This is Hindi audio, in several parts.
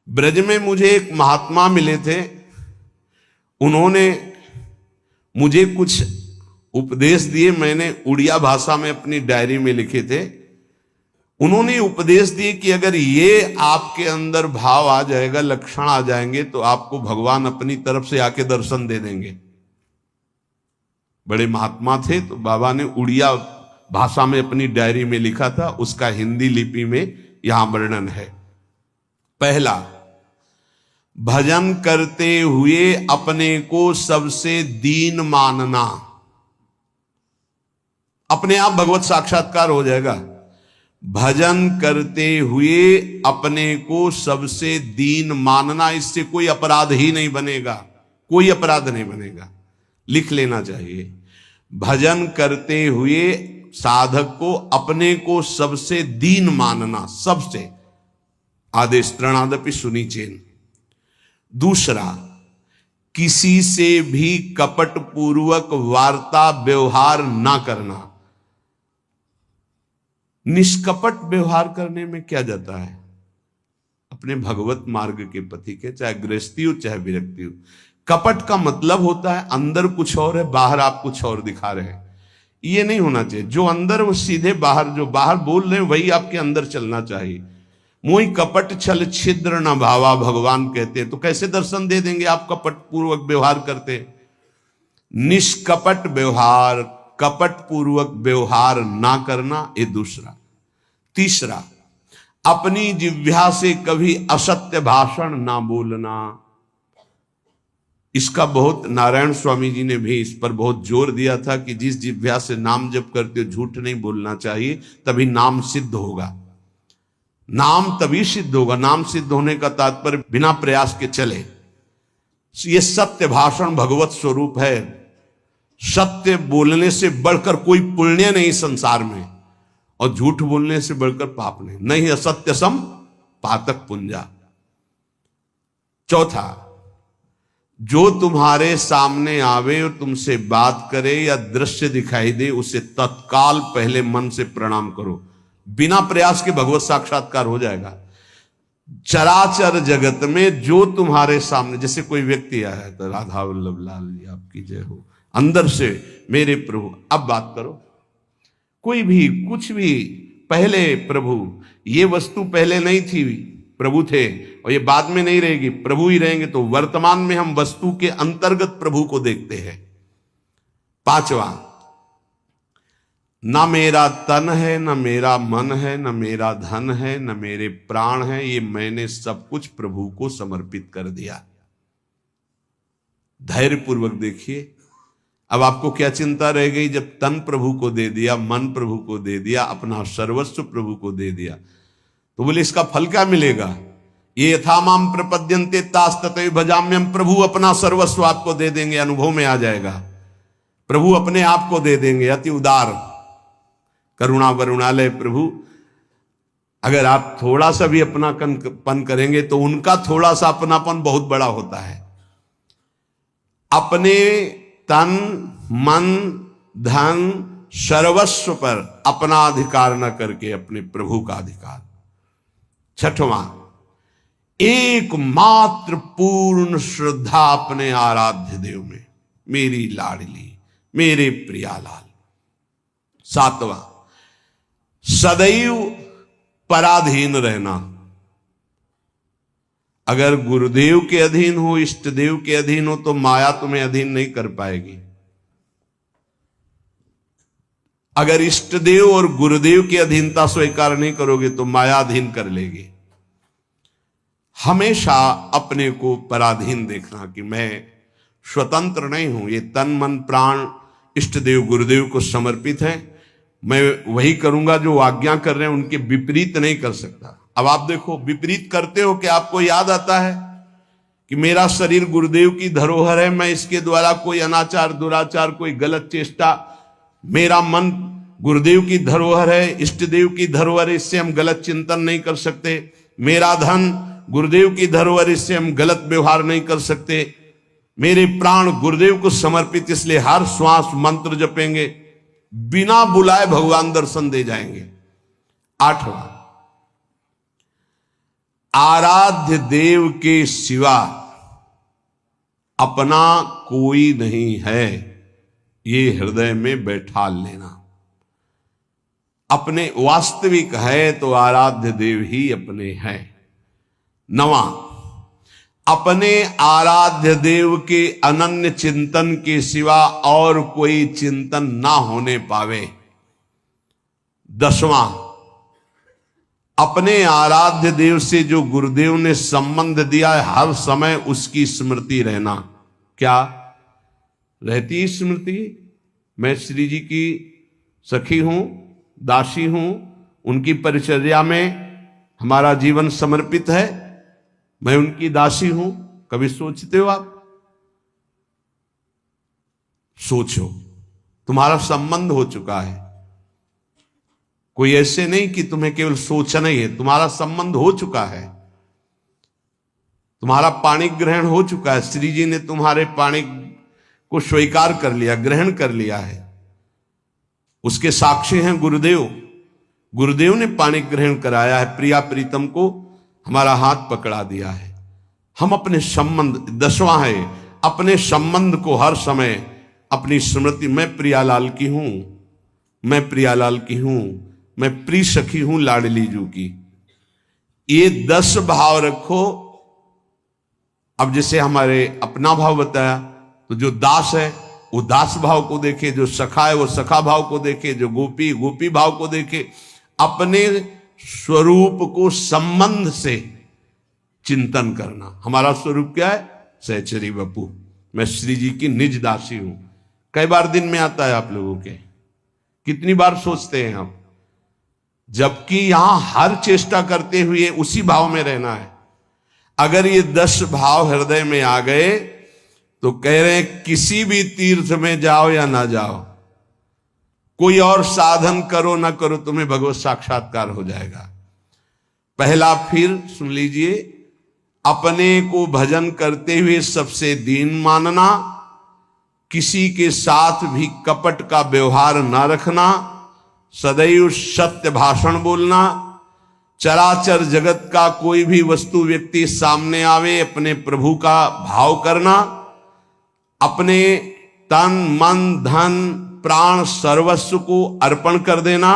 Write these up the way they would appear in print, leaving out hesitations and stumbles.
ब्रज में मुझे एक महात्मा मिले थे, उन्होंने मुझे कुछ उपदेश दिए, मैंने उड़िया भाषा में अपनी डायरी में लिखे थे। उन्होंने उपदेश दिए कि अगर ये आपके अंदर भाव आ जाएगा, लक्षण आ जाएंगे, तो आपको भगवान अपनी तरफ से आके दर्शन दे देंगे। बड़े महात्मा थे, तो बाबा ने उड़िया भाषा में अपनी डायरी में लिखा था, उसका हिंदी लिपि में यहां वर्णन है। पहला, भजन करते हुए अपने को सबसे दीन मानना। अपने आप भगवत साक्षात्कार हो जाएगा। भजन करते हुए अपने को सबसे दीन मानना, इससे कोई अपराध ही नहीं बनेगा, कोई अपराध नहीं बनेगा, लिख लेना चाहिए। भजन करते हुए साधक को अपने को सबसे दीन मानना, सबसे आदेश त्रणादपि सुनिचेन। दूसरा, किसी से भी कपट पूर्वक वार्ता व्यवहार ना करना। निष्कपट व्यवहार करने में क्या जाता है? अपने भगवत मार्ग के पति के, चाहे गृहस्थी हो चाहे विरक्ति हो। कपट का मतलब होता है अंदर कुछ और है, बाहर आप कुछ और दिखा रहे हैं। ये नहीं होना चाहिए। जो अंदर वो सीधे बाहर, जो बाहर बोल रहे हैं वही आपके अंदर चलना चाहिए। मोहि कपट छल छिद्र न भावा, भगवान कहते हैं। तो कैसे दर्शन दे देंगे आप कपट पूर्वक व्यवहार करते? निष्कपट व्यवहार, कपट पूर्वक व्यवहार ना करना, ये दूसरा। तीसरा, अपनी जिह्वा से कभी असत्य भाषण ना बोलना। इसका बहुत नारायण स्वामी जी ने भी इस पर बहुत जोर दिया था कि जिस जिह्वा से नाम जप करते हो झूठ नहीं बोलना चाहिए, तभी नाम सिद्ध होगा। नाम तभी सिद्ध होगा। नाम सिद्ध होने का तात्पर्य बिना प्रयास के चले। ये सत्य भाषण भगवत स्वरूप है। सत्य बोलने से बढ़कर कोई पुण्य नहीं संसार में, और झूठ बोलने से बढ़कर पाप नहीं। नहीं असत्य सम पातक पुंजा। चौथा, जो तुम्हारे सामने आवे और तुमसे बात करे या दृश्य दिखाई दे, उसे तत्काल पहले मन से प्रणाम करो। बिना प्रयास के भगवत साक्षात्कार हो जाएगा। चराचर जगत में जो तुम्हारे सामने, जैसे कोई व्यक्ति आया है तो राधा वल्लभ लाल जी आपकी जय हो, अंदर से मेरे प्रभु, अब बात करो। कोई भी कुछ भी, पहले प्रभु, ये वस्तु पहले नहीं थी, प्रभु थे, और ये बाद में नहीं रहेगी, प्रभु ही रहेंगे। तो वर्तमान में हम वस्तु के अंतर्गत प्रभु को देखते हैं। पांचवा, ना मेरा तन है, न मेरा मन है, न मेरा धन है, न मेरे प्राण है, ये मैंने सब कुछ प्रभु को समर्पित कर दिया। धैर्य पूर्वक देखिए। अब आपको क्या चिंता रह गई? जब तन प्रभु को दे दिया, मन प्रभु को दे दिया, अपना सर्वस्व प्रभु को दे दिया, तो बोले इसका फल क्या मिलेगा? ये यथा माम प्रपद्यन्ते तास तथैव भजाम्यहम्। प्रभु अपना सर्वस्व आपको दे देंगे, अनुभव में आ जाएगा। प्रभु अपने आप को दे देंगे। अति उदार, करुणा वरुणालय प्रभु। अगर आप थोड़ा सा भी अपनापन करेंगे तो उनका थोड़ा सा अपनापन बहुत बड़ा होता है। अपने तन मन धन सर्वस्व पर अपना अधिकार न करके अपने प्रभु का अधिकार। छठवां, एकमात्र पूर्ण श्रद्धा अपने आराध्य देव में, मेरी लाडली, मेरे प्रियालाल। सातवां, सदैव पराधीन रहना। अगर गुरुदेव के अधीन हो, इष्ट देव के अधीन हो, तो माया तुम्हें अधीन नहीं कर पाएगी। अगर इष्ट देव और गुरुदेव की अधीनता स्वीकार नहीं करोगे तो माया अधीन कर लेगी। हमेशा अपने को पराधीन देखना कि मैं स्वतंत्र नहीं हूं। ये तन मन प्राण इष्ट देव गुरुदेव को समर्पित है। मैं वही करूंगा जो आज्ञा कर रहे हैं, उनके विपरीत नहीं कर सकता। अब आप देखो, विपरीत करते हो कि आपको याद आता है कि मेरा शरीर गुरुदेव की धरोहर है, मैं इसके द्वारा कोई अनाचार दुराचार कोई गलत चेष्टा, मेरा मन गुरुदेव की धरोहर है, इष्ट देव की धरोहर है, इससे हम गलत चिंतन नहीं कर सकते। मेरा धन गुरुदेव की धरोहर, इससे हम गलत व्यवहार नहीं कर सकते। मेरे प्राण गुरुदेव को समर्पित, इसलिए हर श्वास मंत्र जपेंगे, बिना बुलाए भगवान दर्शन दे जाएंगे। आठवां, आराध्य देव के सिवा अपना कोई नहीं है, ये हृदय में बैठा लेना। अपने वास्तविक है तो आराध्य देव ही अपने हैं। नवा, अपने आराध्य देव के अनन्य चिंतन के सिवा और कोई चिंतन ना होने पावे। दसवां, अपने आराध्य देव से जो गुरुदेव ने संबंध दिया है हर समय उसकी स्मृति रहना। क्या रहती स्मृति? मैं श्री जी की सखी हूं, दासी हूं, उनकी परिचर्या में हमारा जीवन समर्पित है, मैं उनकी दासी हूं। कभी सोचते हो आप? सोचो, तुम्हारा संबंध हो चुका है। कोई ऐसे नहीं कि तुम्हें केवल सोचना ही है, तुम्हारा संबंध हो चुका है, तुम्हारा पाणी ग्रहण हो चुका है। श्री जी ने तुम्हारे पाणी को स्वीकार कर लिया, ग्रहण कर लिया है। उसके साक्षी हैं गुरुदेव। गुरुदेव ने पाणी ग्रहण कराया है, प्रिया प्रीतम को हमारा हाथ पकड़ा दिया है। हम अपने संबंध, दसवां है, अपने संबंध को हर समय अपनी स्मृति, मैं प्रियालाल की हूं, मैं प्रियालाल की हूं, मैं प्रिय सखी हूं लाडली जू की। ये 10 भाव रखो। अब जैसे हमारे अपना भाव बताया, तो जो दास है वो दास भाव को देखे, जो सखा है वो सखा भाव को देखे, जो गोपी गोपी भाव को देखे। अपने स्वरूप को संबंध से चिंतन करना। हमारा स्वरूप क्या है? सहचरी बपू, मैं श्री जी की निज दासी हूं। कई बार दिन में आता है आप लोगों के? कितनी बार सोचते हैं हम? जबकि यहां हर चेष्टा करते हुए उसी भाव में रहना है। अगर ये 10 भाव हृदय में आ गए तो कह रहे हैं किसी भी तीर्थ में जाओ या ना जाओ, कोई और साधन करो ना करो, तुम्हें भगवत साक्षात्कार हो जाएगा। पहला, फिर सुन लीजिए, अपने को भजन करते हुए सबसे दीन मानना, किसी के साथ भी कपट का व्यवहार ना रखना, सदैव सत्य भाषण बोलना, चराचर जगत का कोई भी वस्तु व्यक्ति सामने आवे अपने प्रभु का भाव करना, अपने तन मन धन प्राण सर्वस्व को अर्पण कर देना।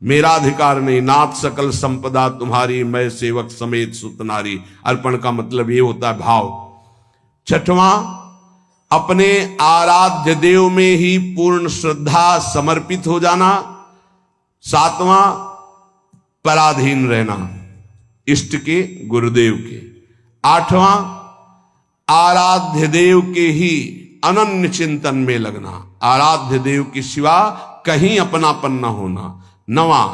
मेरा अधिकार नहीं, नाथ सकल संपदा तुम्हारी, मैं सेवक समेत सुत नारी। अर्पण का मतलब ये होता है भाव। छठवां, अपने आराध्य देव में ही पूर्ण श्रद्धा समर्पित हो जाना। सातवां, पराधीन रहना इष्ट के, गुरुदेव के। आठवां, आराध्य देव के ही अनन्य चिंतन में लगना, आराध्य देव के सिवा कहीं अपनापन न होना। नवां,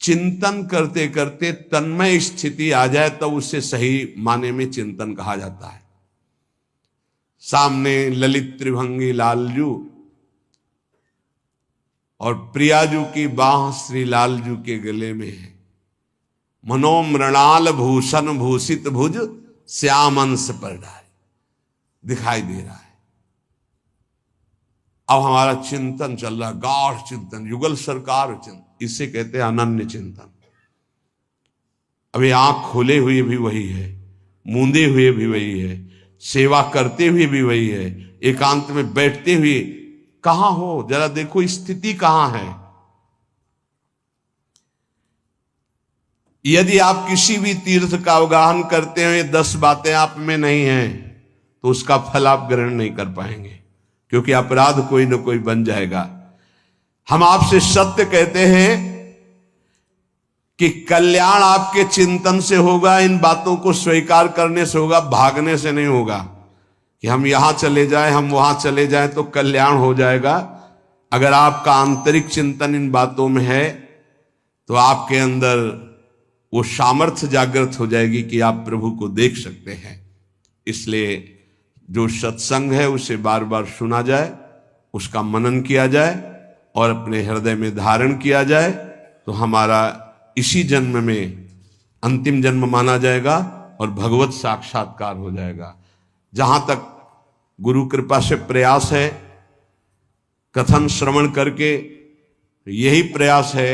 चिंतन करते करते तन्मय स्थिति आ जाए तो उसे सही माने में चिंतन कहा जाता है। सामने ललित त्रिभंगी लालजू और प्रियाजू की बाह श्री लालजू के गले में है। मनोमृणाल भूषण भूषित भुज श्यामंश पर डाल दिखाई दे रहा है। अब हमारा चिंतन चल रहा है, गाढ़ चिंतन, युगल सरकार चिंतन, इसे कहते हैं अनन्य चिंतन। अभी आंख खोले हुए भी वही है, मूंदे हुए भी वही है, सेवा करते हुए भी वही है, एकांत में बैठते हुए कहां हो, जरा देखो स्थिति कहां है। यदि आप किसी भी तीर्थ का अवगाहन करते हुए 10 बातें आप में नहीं हैं तो उसका फल आप ग्रहण नहीं कर पाएंगे, क्योंकि अपराध कोई न कोई बन जाएगा। हम आपसे सत्य कहते हैं कि कल्याण आपके चिंतन से होगा, इन बातों को स्वीकार करने से होगा, भागने से नहीं होगा कि हम यहां चले जाएं, हम वहां चले जाएं तो कल्याण हो जाएगा। अगर आपका आंतरिक चिंतन इन बातों में है तो आपके अंदर वो सामर्थ्य जागृत हो जाएगी कि आप प्रभु को देख सकते हैं। इसलिए जो सत्संग है उसे बार बार सुना जाए, उसका मनन किया जाए और अपने हृदय में धारण किया जाए, तो हमारा इसी जन्म में अंतिम जन्म माना जाएगा और भगवत साक्षात्कार हो जाएगा। जहां तक गुरु कृपा से प्रयास है, कथन श्रवण करके यही प्रयास है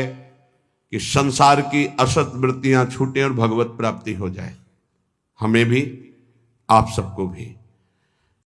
कि संसार की असत वृत्तियां छूटे और भगवत प्राप्ति हो जाए। हमें भी, आप सबको भी।